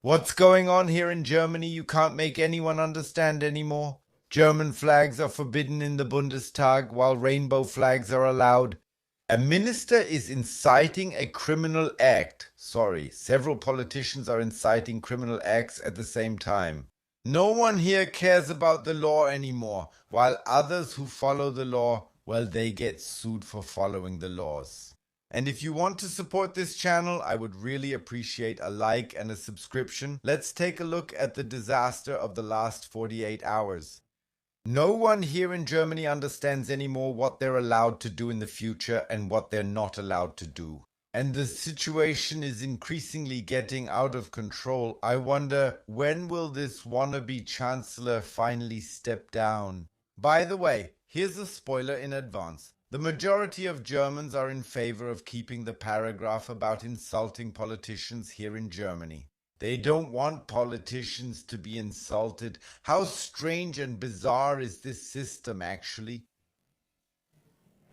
What's going on here in Germany? You can't make anyone understand anymore. German flags are forbidden in the Bundestag while rainbow flags are allowed. A minister is inciting a criminal act. Sorry, several politicians are inciting criminal acts at the same time. No one here cares about the law anymore, while others who follow the law, well, they get sued for following the laws. And if you want to support this channel, I would really appreciate a like and a subscription. Let's take a look at the disaster of the last 48 hours. No one here in Germany understands anymore what they're allowed to do in the future and what they're not allowed to do. And the situation is increasingly getting out of control. I wonder, when will this wannabe chancellor finally step down? By the way, here's a spoiler in advance. The majority of Germans are in favor of keeping the paragraph about insulting politicians here in Germany. They don't want politicians to be insulted. How strange and bizarre is this system, actually?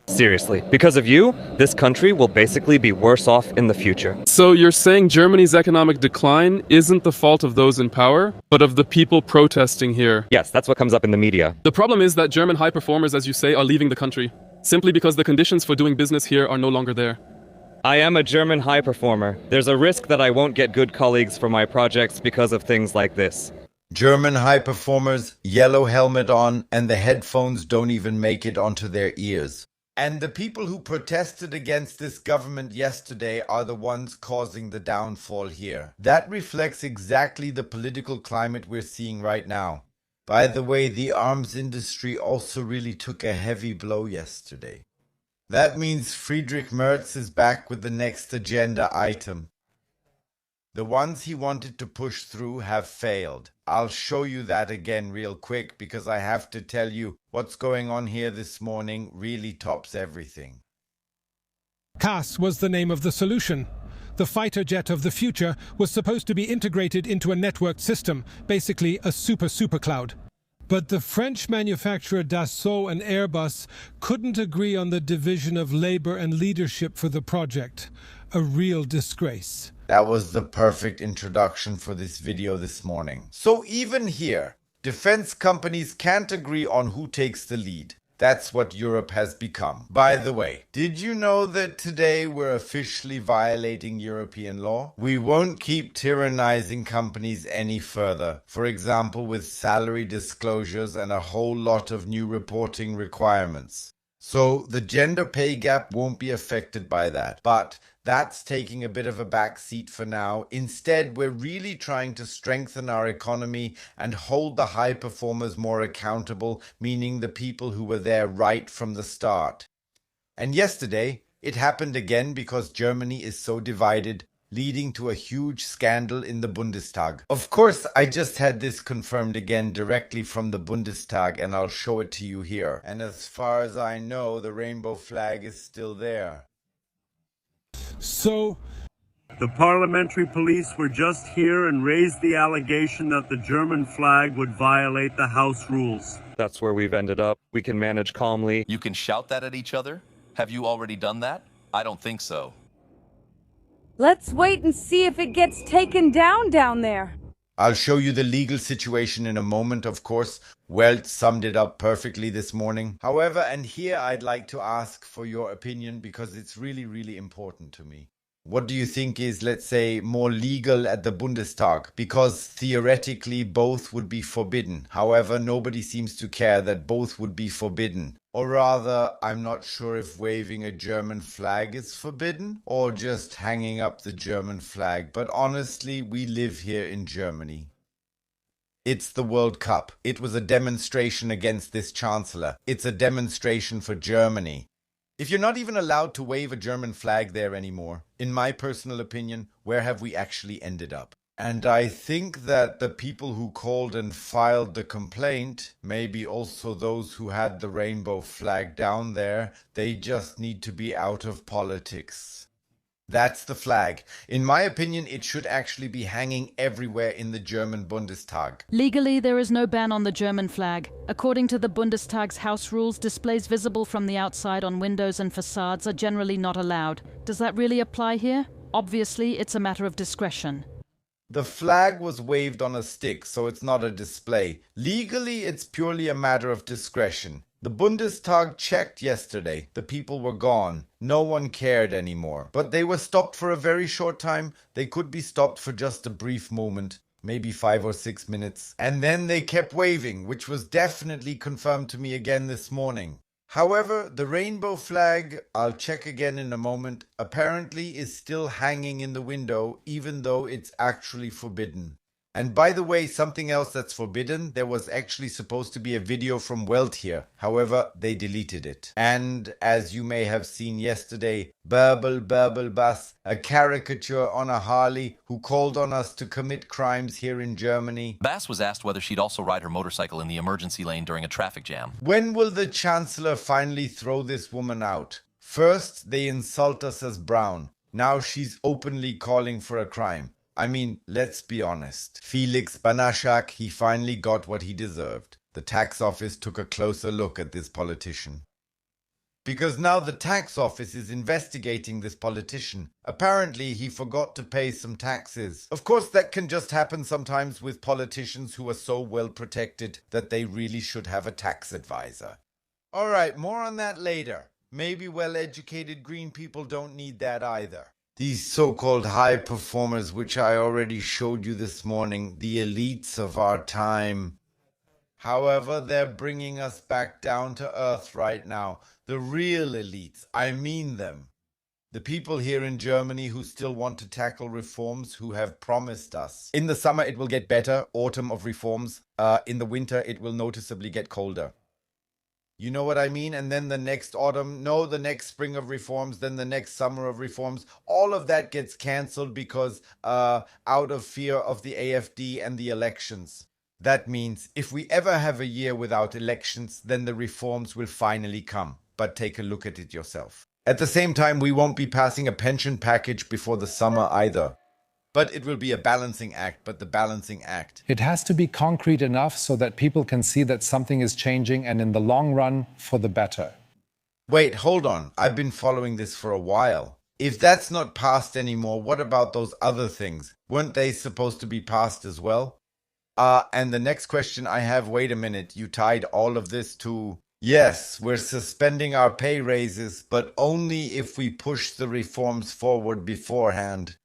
Seriously, because of you, this country will basically be worse off in the future. So you're saying Germany's economic decline isn't the fault of those in power, but of the people protesting here? Yes, that's what comes up in the media. The problem is that German high performers, as you say, are leaving the country, simply because the conditions for doing business here are no longer there. I am a German high performer. There's a risk that I won't get good colleagues for my projects because of things like this. German high performers, yellow helmet on, and the headphones don't even make it onto their ears. And the people who protested against this government yesterday are the ones causing the downfall here. That reflects exactly the political climate we're seeing right now. By the way, the arms industry also really took a heavy blow yesterday. That means Friedrich Merz is back with the next agenda item. The ones he wanted to push through have failed. I'll show you that again real quick because I have to tell you what's going on here this morning really tops everything. CAS was the name of the solution. The fighter jet of the future was supposed to be integrated into a networked system, basically a super cloud. But the French manufacturer Dassault and Airbus couldn't agree on the division of labor and leadership for the project. A real disgrace. That was the perfect introduction for this video this morning. So even here, defense companies can't agree on who takes the lead. That's what Europe has become. By the way, did you know that today we're officially violating European law? We won't keep tyrannizing companies any further. For example, with salary disclosures and a whole lot of new reporting requirements. So the gender pay gap won't be affected by that. But that's taking a bit of a back seat for now. Instead, we're really trying to strengthen our economy and hold the high performers more accountable, meaning the people who were there right from the start. And yesterday, it happened again because Germany is so divided, leading to a huge scandal in the Bundestag. Of course, I just had this confirmed again directly from the Bundestag, and I'll show it to you here. And as far as I know, the rainbow flag is still there. So, the parliamentary police were just here and raised the allegation that the German flag would violate the House rules. That's where we've ended up. We can manage calmly. You can shout that at each other? Have you already done that? I don't think so. Let's wait and see if it gets taken down there. I'll show you the legal situation in a moment, of course. Welt summed it up perfectly this morning. However, and here I'd like to ask for your opinion because it's really important to me. What do you think is, let's say, more legal at the Bundestag? Because theoretically both would be forbidden. However, nobody seems to care that both would be forbidden. Or rather, I'm not sure if waving a German flag is forbidden or just hanging up the German flag. But honestly, we live here in Germany. It's the World Cup. It was a demonstration against this chancellor. It's a demonstration for Germany. If you're not even allowed to wave a German flag there anymore, in my personal opinion, where have we actually ended up? And I think that the people who called and filed the complaint, maybe also those who had the rainbow flag down there, they just need to be out of politics. That's the flag. In my opinion, it should actually be hanging everywhere in the German Bundestag. Legally, there is no ban on the German flag. According to the Bundestag's house rules, displays visible from the outside on windows and facades are generally not allowed. Does that really apply here? Obviously, it's a matter of discretion. The flag was waved on a stick, so it's not a display. Legally, it's purely a matter of discretion. The Bundestag checked yesterday. The people were gone. No one cared anymore. But they were stopped for a very short time. They could be stopped for just a brief moment. Maybe 5 or 6 minutes. And then they kept waving, which was definitely confirmed to me again this morning. However, the rainbow flag, I'll check again in a moment, apparently is still hanging in the window, even though it's actually forbidden. And by the way, something else that's forbidden, there was actually supposed to be a video from Welt here. However, they deleted it. And as you may have seen yesterday, Bärbel Bass, a caricature on a Harley who called on us to commit crimes here in Germany. Bass was asked whether she'd also ride her motorcycle in the emergency lane during a traffic jam. When will the Chancellor finally throw this woman out? First, they insult us as brown. Now she's openly calling for a crime. I mean, let's be honest. Felix Banaszak, he finally got what he deserved. The tax office took a closer look at this politician. Because now the tax office is investigating this politician. Apparently, he forgot to pay some taxes. Of course, that can just happen sometimes with politicians who are so well protected that they really should have a tax advisor. Alright, more on that later. Maybe well-educated green people don't need that either. These so-called high performers, which I already showed you this morning, the elites of our time. However, they're bringing us back down to earth right now. The real elites, I mean them. The people here in Germany who still want to tackle reforms, who have promised us. In the summer it will get better, autumn of reforms. In the winter it will noticeably get colder. You know what I mean? And then the next autumn, no, the next spring of reforms, then the next summer of reforms. All of that gets cancelled because out of fear of the AfD and the elections. That means if we ever have a year without elections, then the reforms will finally come. But take a look at it yourself. At the same time, we won't be passing a pension package before the summer either. But it will be a balancing act, but the balancing act. It has to be concrete enough so that people can see that something is changing and in the long run, for the better. Wait, hold on. I've been following this for a while. If that's not passed anymore, what about those other things? Weren't they supposed to be passed as well? And the next question I have, wait a minute, you tied all of this to... Yes, we're suspending our pay raises, but only if we push the reforms forward beforehand.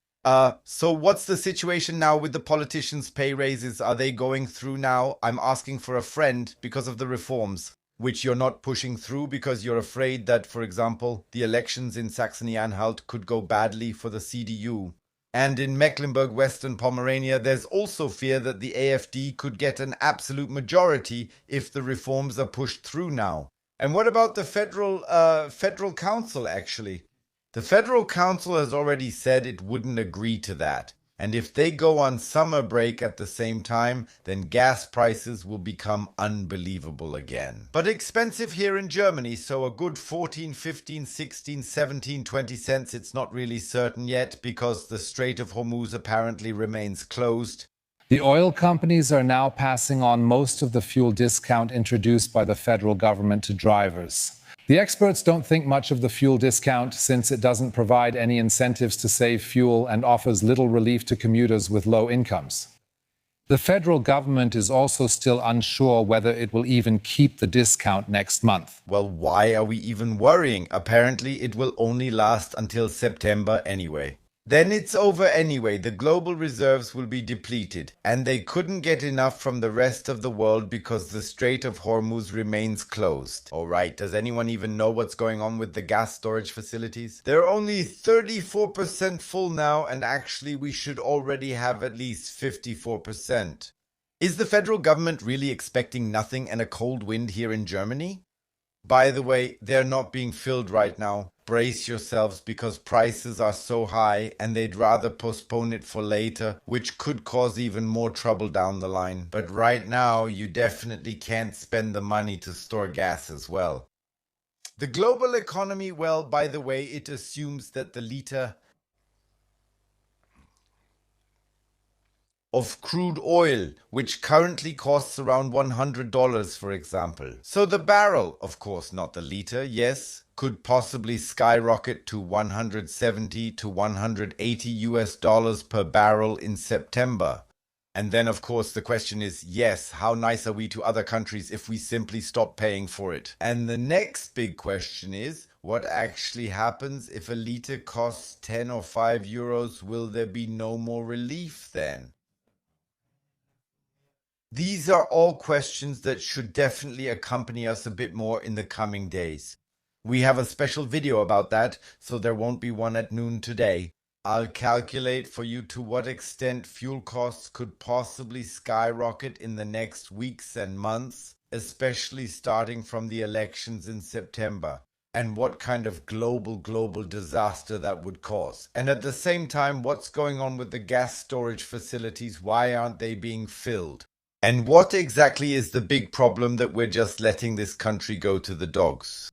So what's the situation now with the politicians' pay raises? Are they going through now? I'm asking for a friend because of the reforms, which you're not pushing through because you're afraid that, for example, the elections in Saxony-Anhalt could go badly for the CDU. And in Mecklenburg-Western Pomerania, there's also fear that the AfD could get an absolute majority if the reforms are pushed through now. And what about the Federal Council, actually? The Federal Council has already said it wouldn't agree to that. And if they go on summer break at the same time, then gas prices will become unbelievable again. But expensive here in Germany, so a good 14, 15, 16, 17, 20 cents, it's not really certain yet because the Strait of Hormuz apparently remains closed. The oil companies are now passing on most of the fuel discount introduced by the federal government to drivers. The experts don't think much of the fuel discount since it doesn't provide any incentives to save fuel and offers little relief to commuters with low incomes. The federal government is also still unsure whether it will even keep the discount next month. Well, why are we even worrying? Apparently it will only last until September anyway. Then it's over anyway. The global reserves will be depleted, and they couldn't get enough from the rest of the world because the Strait of Hormuz remains closed. Alright, does anyone even know what's going on with the gas storage facilities? They're only 34% full now, and actually we should already have at least 54%. Is the federal government really expecting nothing and a cold wind here in Germany? By the way, they're not being filled right now. Brace yourselves because prices are so high and they'd rather postpone it for later, which could cause even more trouble down the line. But right now, you definitely can't spend the money to store gas as well. The global economy, well, by the way, it assumes that the liter of crude oil, which currently costs around $100, for example. So the barrel, of course not the liter, yes, could possibly skyrocket to 170 to 180 US dollars per barrel in September. And then, of course, the question is, yes, how nice are we to other countries if we simply stop paying for it? And the next big question is, what actually happens if a liter costs 10 or 5 euros? Will there be no more relief then? These are all questions that should definitely accompany us a bit more in the coming days. We have a special video about that, so there won't be one at noon today. I'll calculate for you to what extent fuel costs could possibly skyrocket in the next weeks and months, especially starting from the elections in September, and what kind of global disaster that would cause. And at the same time, what's going on with the gas storage facilities? Why aren't they being filled? And what exactly is the big problem that we're just letting this country go to the dogs?